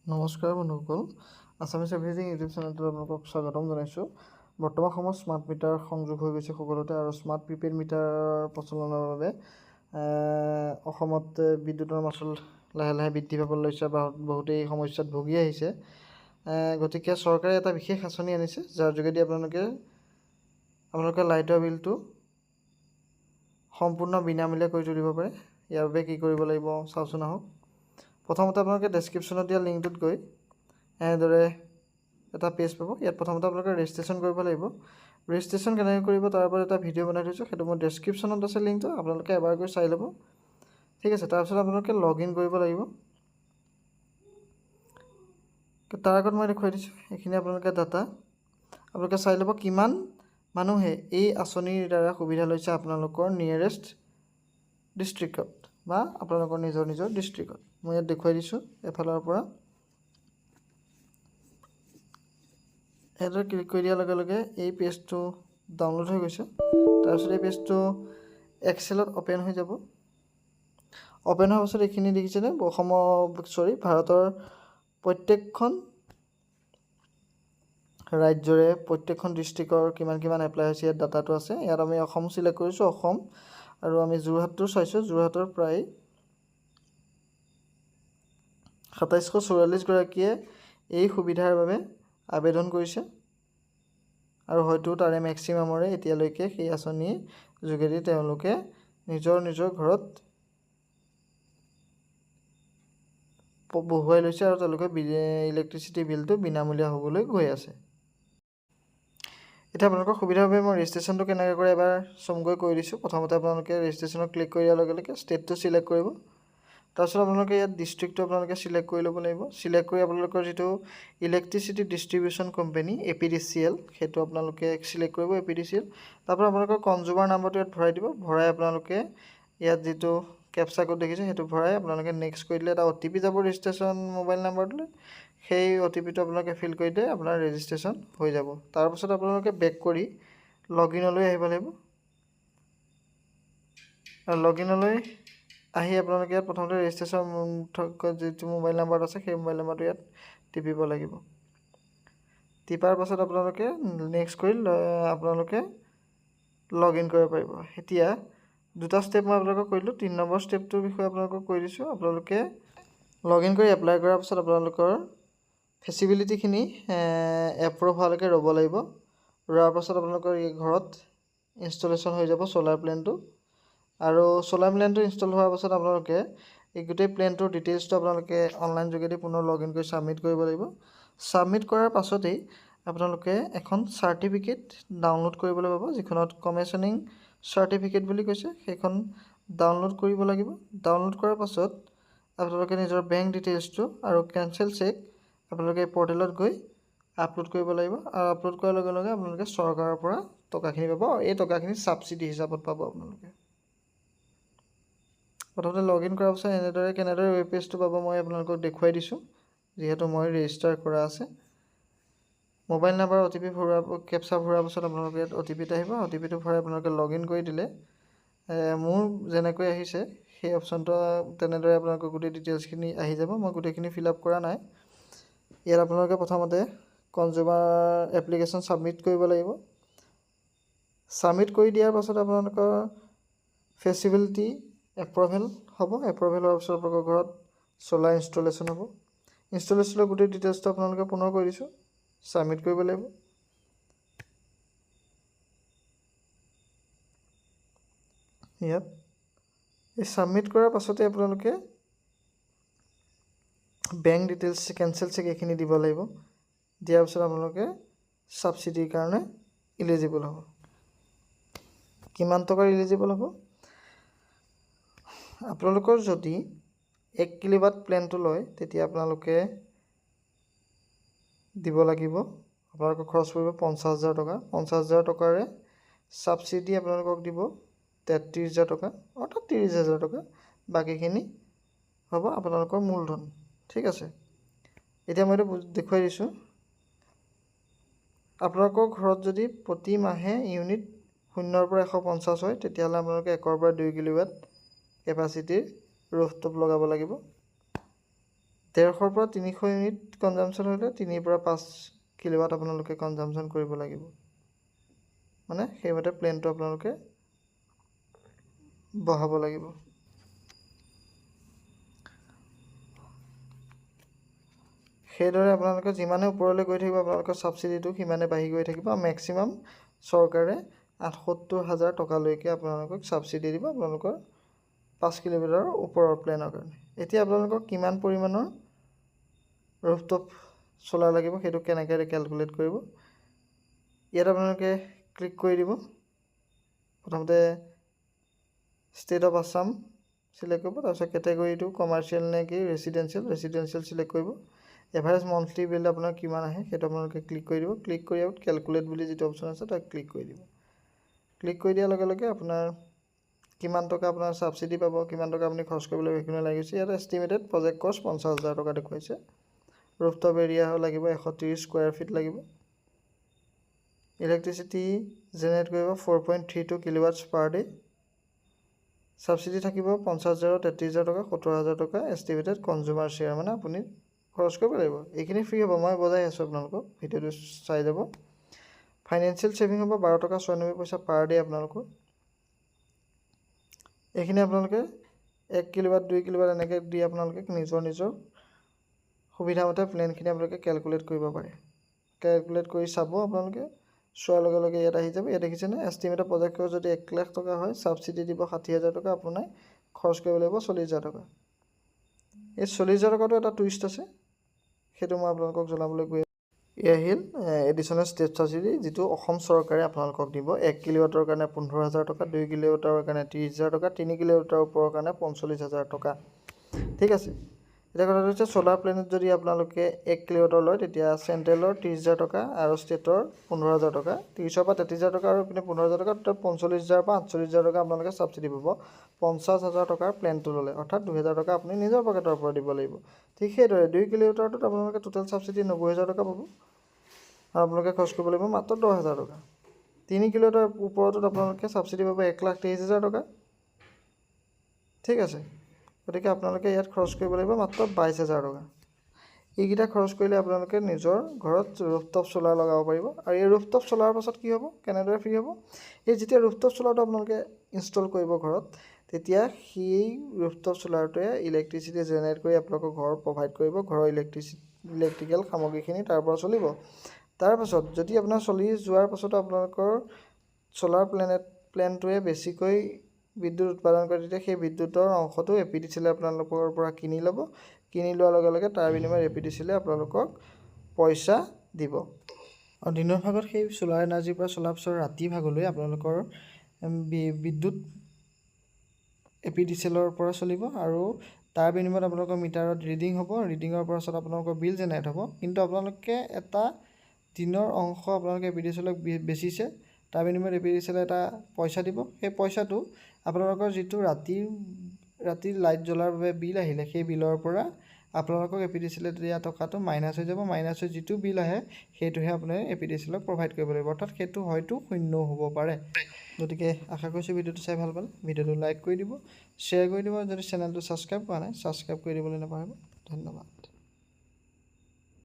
নমস্কাৰ বন্ধুসকল, Assamese everything YouTube চেনেলটোত আপোনালোকক স্বাগতম জনাইছোঁ। বৰ্তমান সময়ত স্মাৰ্ট মিটাৰ সংযোগ হৈ গৈছে সকলোতে আৰু স্মাৰ্ট প্ৰিপেইড মিটাৰ প্ৰচলনৰ বাবে অসমত বিদ্যুতৰ মাচুল লাহে লাহে বৃদ্ধি পাবলৈ লৈছে বা বহুতেই সমস্যাত ভুগি আহিছে। গতিকে চৰকাৰে এটা বিশেষ আঁচনি আনিছে, যাৰ যোগেদি আপোনালোকে লাইটৰ বিলটো সম্পূৰ্ণ বিনামূলীয়া কৰি তুলিব পাৰে। ইয়াৰ বাবে কি কৰিব লাগিব চাওঁচোন আহক। প্ৰথমতে আপোনালোকে ডেছক্ৰিপশ্যনত দিয়া লিংকটোত গৈ এনেদৰে এটা পেজ পাব। ইয়াত প্ৰথমতে আপোনালোকে ৰেজিষ্ট্ৰেশ্যন কৰিব লাগিব। ৰেজিষ্ট্ৰেশ্যন কেনেকৈ কৰিব তাৰ ওপৰত এটা ভিডিঅ' বনাই থৈছোঁ, সেইটো মই ডেছক্ৰিপশ্যনত আছে লিংকটো, আপোনালোকে এবাৰ গৈ চাই ল'ব। ঠিক আছে, তাৰপিছত আপোনালোকে লগ ইন কৰিব লাগিব। তাৰ আগত মই দেখুৱাই দিছোঁ, এইখিনি আপোনালোকে ডাটা আপোনালোকে চাই ল'ব কিমান মানুহে এই আঁচনিৰ দ্বাৰা সুবিধা লৈছে আপোনালোকৰ নিয়েৰেষ্ট ডিষ্ট্ৰিক্টত বা আপোনালোকৰ নিজৰ ডিষ্ট্ৰিক্টত। মই ইয়াত দেখুৱাই দিছোঁ এফালৰ পৰা। এইদৰে ক্লিক কৰি দিয়াৰ লগে লগে এই পেজটো ডাউনলোড হৈ গৈছে। তাৰপিছত এই পেজটো এক্সেলত অ'পেন হৈ যাব। অ'পেন হোৱাৰ পাছত এইখিনি দেখিছেনে, ভাৰতৰ প্ৰত্যেকখন ৰাজ্যৰে প্ৰত্যেকখন ডিষ্ট্ৰিক্টৰ কিমান এপ্লাই হৈছে ইয়াত ডাটাটো আছে। ইয়াত আমি অসম চিলেক্ট কৰিছোঁ, অসম, আৰু আমি যোৰহাটটো চাইছোঁ। যোৰহাটৰ প্ৰায় ২৭৪৪ গৰাকীয়ে এই সুবিধাৰ বাবে আবেদন কৰিছে আৰু হয়তো তাৰে মেক্সিমামৰে এতিয়ালৈকে সেই আঁচনিৰ যোগেদি তেওঁলোকে নিজৰ ঘৰত বহুৱাই লৈছে আৰু তেওঁলোকে ইলেক্ট্ৰিচিটি বিলটো বিনামূলীয়া হ'বলৈ গৈ আছে। এতিয়া আপোনালোকৰ সুবিধাৰ বাবে মই ৰেজিষ্ট্ৰেশ্যনটো কেনেকৈ কৰে এবাৰ চমুকৈ কৈ দিছোঁ। প্ৰথমতে আপোনালোকে ৰেজিষ্ট্ৰেশ্যনত ক্লিক কৰি দিয়াৰ লগে লগে ষ্টেটটো চিলেক্ট কৰিব। তাৰপিছত আপোনালোকে ইয়াত ডিষ্ট্ৰিক্টটো আপোনালোকে চিলেক্ট কৰি ল'ব লাগিব। চিলেক্ট কৰি আপোনালোকৰ যিটো ইলেক্ট্ৰিচিটি ডিষ্ট্ৰিবিউশ্যন কোম্পানী APDCL, সেইটো আপোনালোকে চিলেক্ট কৰিব, APDCL। তাৰপৰা আপোনালোকৰ কনজিউমাৰ নাম্বাৰটো ইয়াত ভৰাই দিব। ভৰাই আপোনালোকে ইয়াত যিটো কেপচা কোড দেখিছে সেইটো ভৰাই আপোনালোকে নেক্সট কৰি দিলে এটা OTP যাব ৰেজিষ্ট্ৰেশ্যন মোবাইল নাম্বাৰটোলৈ। সেই OTPটো আপোনালোকে ফিল কৰি দিয়ে আপোনাৰ ৰেজিষ্ট্ৰেশ্যন হৈ যাব। তাৰপাছত আপোনালোকে বেক কৰি লগ ইনলৈ আহিব লাগিব। আৰু লগ ইনলৈ আহি আপোনালোকে ইয়াত প্ৰথমতে ৰেজিষ্ট্ৰেশ্যন যিটো মোবাইল নাম্বাৰ আছে সেই মোবাইল নাম্বাৰটো ইয়াত টিপিব লাগিব। টিপাৰ পাছত আপোনালোকে নেক্সট কৰি আপোনালোকে লগ ইন কৰিব পাৰিব। এতিয়া দুটা ষ্টেপ মই আপোনালোকক কৈ দিলোঁ। ৩ নম্বৰ ষ্টেপটোৰ বিষয়ে আপোনালোকক কৈ দিছোঁ। আপোনালোকে লগ ইন কৰি এপ্লাই কৰাৰ পাছত আপোনালোকৰ ফেচিবিলিটিখিনি এপ্ৰুভ হোৱালৈকে ৰ'ব লাগিব। ৰোৱাৰ পাছত আপোনালোকৰ এই ঘৰত ইনষ্টলেশ্যন হৈ যাব চ'লাৰ প্লেনটো। আৰু চ'লাৰ প্লেনটো ইনষ্টল হোৱাৰ পাছত আপোনালোকে এই গোটেই প্লেনটোৰ ডিটেইলছটো আপোনালোকে অনলাইন যোগেদি পুনৰ লগ ইন কৰি ছাবমিট কৰিব লাগিব। ছাবমিট কৰাৰ পাছতেই আপোনালোকে এখন চাৰ্টিফিকেট ডাউনলোড কৰিবলৈ পাব, যিখনত কমিশ্যনিং চাৰ্টিফিকেট বুলি কৈছে, সেইখন ডাউনলোড কৰিব লাগিব। ডাউনলোড কৰাৰ পাছত আপোনালোকে নিজৰ বেংক ডিটেইলছটো আৰু কেঞ্চেল চেক আপোনালোকে এই পৰ্টেলত গৈ আপলোড কৰিব লাগিব। আৰু আপলোড কৰাৰ লগে লগে আপোনালোকে চৰকাৰৰ পৰা টকাখিনি পাব, আৰু এই টকাখিনি ছাবচিডি হিচাপত পাব আপোনালোকে। প্ৰথমতে লগ ইন কৰাৰ পাছত কেনেদৰে ৱেব পেজটো পাব মই আপোনালোকক দেখুৱাই দিছোঁ, যিহেতু মই ৰেজিষ্টাৰ কৰা আছে। মোবাইল নাম্বাৰ OTP কেপচা ভৰোৱাৰ পাছত আপোনালোকে ইয়াত OTP আহিব। OTPটো ভৰাই আপোনালোকে লগ ইন কৰি দিলে মোৰ যেনেকৈ আহিছে সেই অপশ্যনটো তেনেদৰে আপোনালোকৰ গোটেই ডিটেইলছখিনি আহি যাব। মই গোটেইখিনি ফিল আপ কৰা নাই। ইয়াত আপোনালোকে প্ৰথমতে কনজিউমাৰ এপ্লিকেশ্যন ছাবমিট কৰিব লাগিব। ছাবমিট কৰি দিয়াৰ পাছত আপোনালোকৰ ফেচিবিলিটি এপ্ৰুভেল হ'ব। এপ্ৰুভেল হোৱাৰ পাছত আপোনালোকৰ ঘৰত চ'লাৰ ইনষ্টলেশ্যন হ'ব। ইনষ্টলেশ্যনৰ গোটেই ডিটেইলছটো আপোনালোকে পুনৰ কৈ দিছোঁ, ছাবমিট কৰিব লাগিব। ইয়াত এই ছাবমিট কৰাৰ পাছতে আপোনালোকে বেংক ডিটেইলছ কেঞ্চেল চেক এইখিনি দিব লাগিব। দিয়াৰ পিছত আপোনালোকে ছাবচিডিৰ কাৰণে ইলিজিবল হ'ব। কিমান টকাৰ ইলিজিবল হ'ব? আপোনালোকৰ যদি 1 কিলোৱাট প্লেনটো লয় তেতিয়া আপোনালোকে দিব লাগিব, আপোনালোকৰ খৰচ পৰিব 50,000 টকা। 50,000 টকাৰে ছাবচিডি আপোনালোকক দিব 33,000 টকা, অৰ্থাৎ 30,000 টকা। বাকীখিনি হ'ব আপোনালোকৰ মূলধন। ঠিক আছে, এতিয়া মই এইটো দেখুৱাই দিছোঁ। আপোনালোকৰ ঘৰত যদি প্ৰতি মাহে ইউনিট 0 পৰা 150 হয়, তেতিয়াহ'লে আপোনালোকে 1 পৰা 2 কিলোৱাট কেপাচিটিৰ ৰুফটপ লগাব লাগিব। 150 পৰা 300 ইউনিট কনজাম্পশ্যন হ'লে 3 পৰা 5 কিলোৱাট আপোনালোকে কনজাম্পশ্যন কৰিব লাগিব মানে সেইমতে প্লেনটো আপোনালোকে বহাব লাগিব সেইদৰে আপোনালোকে যিমানে ওপৰলৈ গৈ থাকিব আপোনালোকৰ ছাবচিডিটো সিমানে বাঢ়ি গৈ থাকিব মেক্সিমাম চৰকাৰে ৭৮,০০০ টকালৈকে আপোনালোকক ছাবচিডি দিব আপোনালোকৰ 5 কিলোমিটাৰৰ ওপৰৰ প্লেনৰ কাৰণে এতিয়া আপোনালোকক কিমান পৰিমাণৰ ৰুফটপ চলাৰ লাগিব সেইটো কেনেকৈ কেলকুলেট কৰিব ইয়াত আপোনালোকে ক্লিক কৰি দিব প্ৰথমতে ষ্টেট অফ আছাম সিলেক্ট কৰিব তাৰপিছত কেটেগৰীটো কমাৰ্চিয়েল নে কি ৰেচিডেঞ্চিয়েল সিলেক্ট কৰিব এভাৰেজ মন্থলি বিল আপোনাৰ কিমান আহে সেইটো আপোনালোকে ক্লিক কৰি দিব ক্লিক কৰি আউট কেলকুলেট বুলি যিটো অপশ্যন আছে তাক ক্লিক কৰি দিব ক্লিক কৰি দিয়াৰ লগে লগে আপোনাৰ কিমান টকা আপোনাৰ ছাবচিডি পাব কিমান টকা আপুনি খৰচ কৰিবলৈ সেইখিনি লাগিছে ইয়াত এষ্টিমেটেড প্ৰজেক্ট কষ্ট 50,000 টকা দেখুৱাইছে ৰুফটপ এৰিয়া লাগিব 130 স্কোয়াৰ ফিট লাগিব ইলেক্ট্ৰিচিটি জেনেৰেট কৰিব 4.32 কিলোৱাটছ পাৰ ডে ছাবচিডি থাকিব 50,000 33,000 টকা 70,000 টকা এষ্টিমেটেড কনজিউমাৰ শ্বেয়াৰ মানে আপুনি খৰচ কৰিব লাগিব এইখিনি ফ্ৰী হ'ব মই বজাই আছোঁ আপোনালোকক ভিডিঅ'টো চাই যাব ফাইনেন্সিয়েল সেভিং হ'ব 12 টকা 96 পইচা পাৰ ডে আপোনালোকৰ এইখিনি আপোনালোকে 1 কিলোৱাট 2 কিলোৱাট এনেকৈ দি আপোনালোকে নিজৰ সুবিধামতে প্লেনখিনি আপোনালোকে কেলকুলেট কৰিব পাৰে কেলকুলেট কৰি চাব আপোনালোকে চোৱাৰ লগে লগে ইয়াত আহি যাব ইয়াত দেখিছেনে এষ্টিমেটেড প্ৰজেক্ট যদি 1 লাখ টকা হয় ছাবচিডি দিব 60,000 টকা আপোনাৰ খৰচ কৰিব লাগিব 40,000 টকা এই 40,000 টকাটো এটা টুইষ্ট আছে সেইটো মই আপোনালোকক জনাবলৈ গৈ আহিল এডিশ্যনেল ষ্টেট ছাবচিডি যিটো অসম চৰকাৰে আপোনালোকক দিব 1 কিলোৱাটৰ কাৰণে 15,000 টকা 2 কিলোৱাটৰ কাৰণে 30,000 টকা 3 কিলোৱাটৰ ওপৰৰ কাৰণে 45,000 টকা ঠিক আছে এতিয়া কথাটো হৈছে সোলাৰ প্লেনেট যদি আপোনালোকে 1 কিলোৱাটৰ লয় তেতিয়া চেণ্ট্ৰেলৰ 30,000 টকা আৰু ষ্টেটৰ 15,000 টকা 30,000 পৰা 33,000 টকা আৰু ইপিনে 15,000 টকা টোটেল 45,000 পৰা 48,000 টকা আপোনালোকে ছাবচিডি পাব 50,000 টকাৰ প্লেনটো ল'লে অৰ্থাৎ 2,000 টকা আপুনি নিজৰ পকেটৰ পৰা দিব লাগিব ঠিক সেইদৰে 2 কিলোৱাটৰটোত আপোনালোকে টোটেল ছাবচিডি 90,000 টকা পাব আৰু আপোনালোকে খৰচ কৰিব লাগিব মাত্ৰ 10,000 টকা 3 কিলোৱাটৰ ওপৰটোত আপোনালোকে ছাবচিডি পাব 1,23,000 টকা ঠিক আছে গতিকে আপোনালোকে ইয়াত খৰচ কৰিব লাগিব মাত্ৰ 22,000 টকা এইকেইটা খৰচ কৰিলে আপোনালোকে নিজৰ ঘৰত ৰুফটপ চলাৰ লগাব পাৰিব আৰু এই ৰুফটপ চলাৰৰ পাছত কি হ'ব কেনেদৰে ফ্ৰী হ'ব এই যেতিয়া ৰুফটপ চলাৰটো আপোনালোকে ইনষ্টল কৰিব ঘৰত তেতিয়া সেই ৰুফটপ চলাৰটোৱে ইলেক্ট্ৰিচিটি জেনেৰেট কৰি আপোনালোকৰ ঘৰ প্ৰভাইড কৰিব ঘৰৰ ইলেক্ট্ৰিকেল সামগ্ৰীখিনি তাৰ পৰা চলিব তাৰপাছত যদি আপোনাৰ চলি যোৱাৰ পাছতো আপোনালোকৰ চলাৰ প্লেনটোৱে বেছিকৈ বিদ্যুৎ উৎপাদন কৰে তেতিয়া সেই বিদ্যুতৰ অংশটো এপিডিচিএলে আপোনালোকৰ পৰা কিনি ল'ব কিনি লোৱাৰ লগে লগে তাৰ বিনিময়ত এপিডিচিএলে আপোনালোকক পইচা দিব আৰু দিনৰ ভাগত সেই সোলাৰ এনাৰ্জিৰ পৰা চলাৰ পিছত ৰাতি ভাগলৈ আপোনালোকৰ বিদ্যুৎ এপিডিচিএলৰ পৰা চলিব আৰু তাৰ বিনিময়ত আপোনালোকৰ মিটাৰত ৰিডিং হ'ব ৰিডিঙৰ পাছত আপোনালোকৰ বিল জেনেৰেট হ'ব কিন্তু আপোনালোকে এটা দিনৰ অংশ আপোনালোকে এপিডিচিএলক বেচিছে তাৰ বিনিময়ত এপিডিচিএলে এটা পইচা দিব সেই পইচাটো আপোনালোকৰ যিটো ৰাতিৰ লাইট জ্বলাৰ বাবে বিল আহিলে সেই বিলৰ পৰা আপোনালোকক এপিডিচিএলে দিয়া টকাটো মাইনাছ হৈ যাব মাইনাছ হৈ যিটো বিল আহে সেইটোহে আপুনি এপিডিচিএলক প্ৰভাইড কৰিব লাগিব অৰ্থাৎ সেইটো হয়তো শূন্যও হ'ব পাৰে গতিকে আশা কৰিছোঁ ভিডিঅ'টো চাই ভাল পালে ভিডিঅ'টো লাইক কৰি দিব শ্বেয়াৰ কৰি দিব যদি চেনেলটো ছাবস্ক্ৰাইব কৰা নাই ছাবস্ক্ৰাইব কৰি দিবলৈ নাপাহৰিব ধন্যবাদ